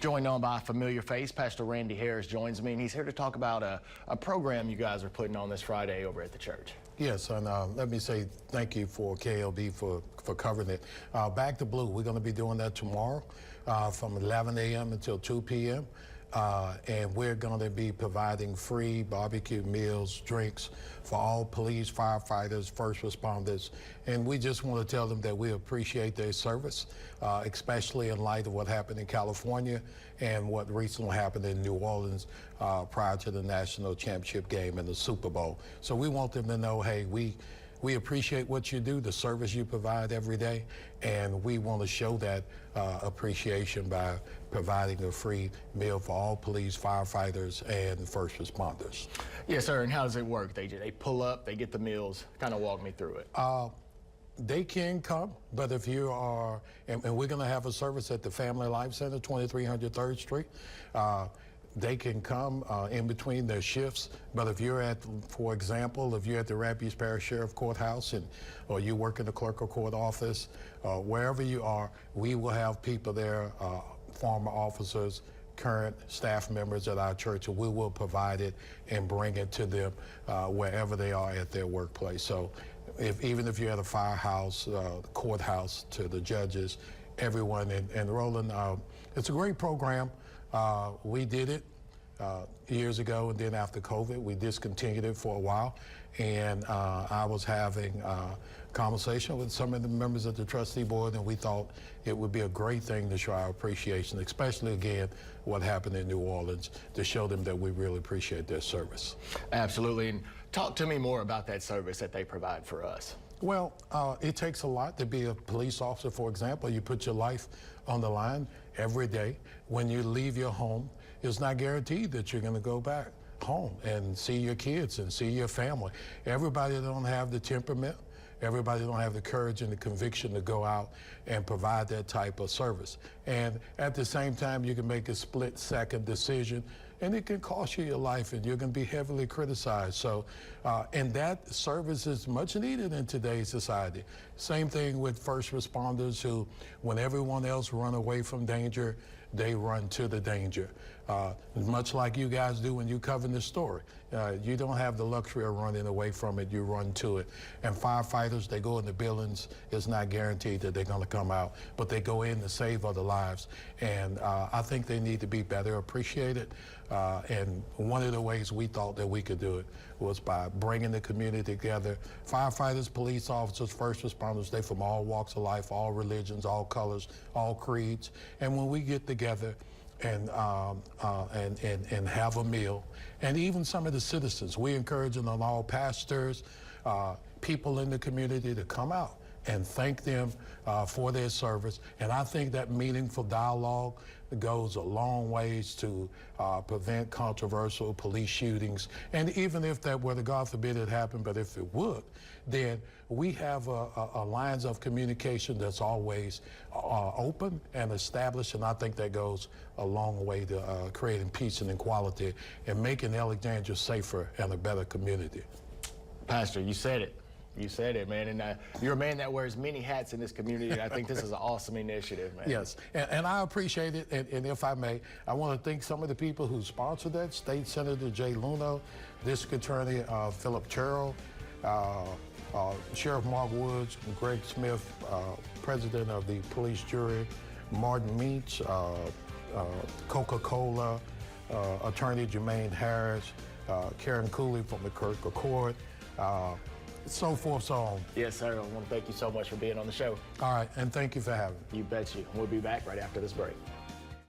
Joined on by a familiar face, Pastor Randy Harris joins me, and he's here to talk about a program you guys are putting on this Friday over at the church. Yes, and let me say thank you for KLB for covering it. Back to Blue, we're going to be doing that tomorrow from 11 a.m. until 2 p.m. And we're going to be providing free barbecue meals, drinks for all police, firefighters, first responders. And we just want to tell them that we appreciate their service, especially in light of what happened in California and what recently happened in New Orleans prior to the national championship game and the Super Bowl. So we want them to know, hey, we appreciate what you do, the service you provide every day, and we want to show that appreciation by providing a free meal for all police, firefighters, and first responders. Yes, sir. And how does it work? They pull up, they get the meals. Kind of walk me through it. They can come, but if you are, and we're going to have a service at the Family Life Center, 2300 3rd Street. They can come in between their shifts, but if you're at, for example, if you're at the Rapides Parish Sheriff Courthouse or you work in the clerk of court office, wherever you are, we will have people there, former officers, current staff members at our church, and we will provide it and bring it to them wherever they are at their workplace. So even if you're at a firehouse, courthouse, to the judges, everyone, and Roland, it's a great program. We did it years ago, and then after COVID, we discontinued it for a while. And I was having a conversation with some of the members of the trustee board, and we thought it would be a great thing to show our appreciation, especially, again, what happened in New Orleans, to show them that we really appreciate their service. Absolutely. And talk to me more about that service that they provide for us. Well, it takes a lot to be a police officer. For example, you put your life on the line every day. When you leave your home, it's not guaranteed that you're going to go back home and see your kids and see your family. Everybody don't have the temperament. Everybody don't have the courage and the conviction to go out and provide that type of service. And at the same time, you can make a split-second decision, and it can cost you your life, and you're going to be heavily criticized. So, and that service is much needed in today's society. Same thing with first responders who, when everyone else run away from danger, they run to the danger. Much like you guys do when you cover this story. You don't have the luxury of running away from it, you run to it. And firefighters, they go in the buildings, it's not guaranteed that they're gonna come out, but they go in to save other lives. And I think they need to be better appreciated. And one of the ways we thought that we could do it was by bringing the community together. Firefighters, police officers, first responders, they from all walks of life, all religions, all colors, all creeds. And when we get together and have a meal, and even some of the citizens, we encouraging on all pastors, people in the community to come out and thank them for their service. And I think that meaningful dialogue goes a long ways to prevent controversial police shootings. And even if that were to, God forbid it happened, but if it would, then we have a lines of communication that's always open and established, and I think that goes a long way to creating peace and equality and making Alexandria safer and a better community. Pastor, you said it. You said it, man, and you're a man that wears many hats in this community, and I think this is an awesome initiative, man. Yes, and I appreciate it, and if I may, I want to thank some of the people who sponsored that. State Senator Jay Luno, District Attorney Philip Cherrill, Sheriff Mark Woods, Greg Smith, President of the Police Jury, Martin Meach, Coca-Cola, Attorney Jermaine Harris, Karen Cooley from the Clerk of Court, so forth, so on. Yes, sir. I want to thank you so much for being on the show. All right, and thank you for having me. You bet you. We'll be back right after this break.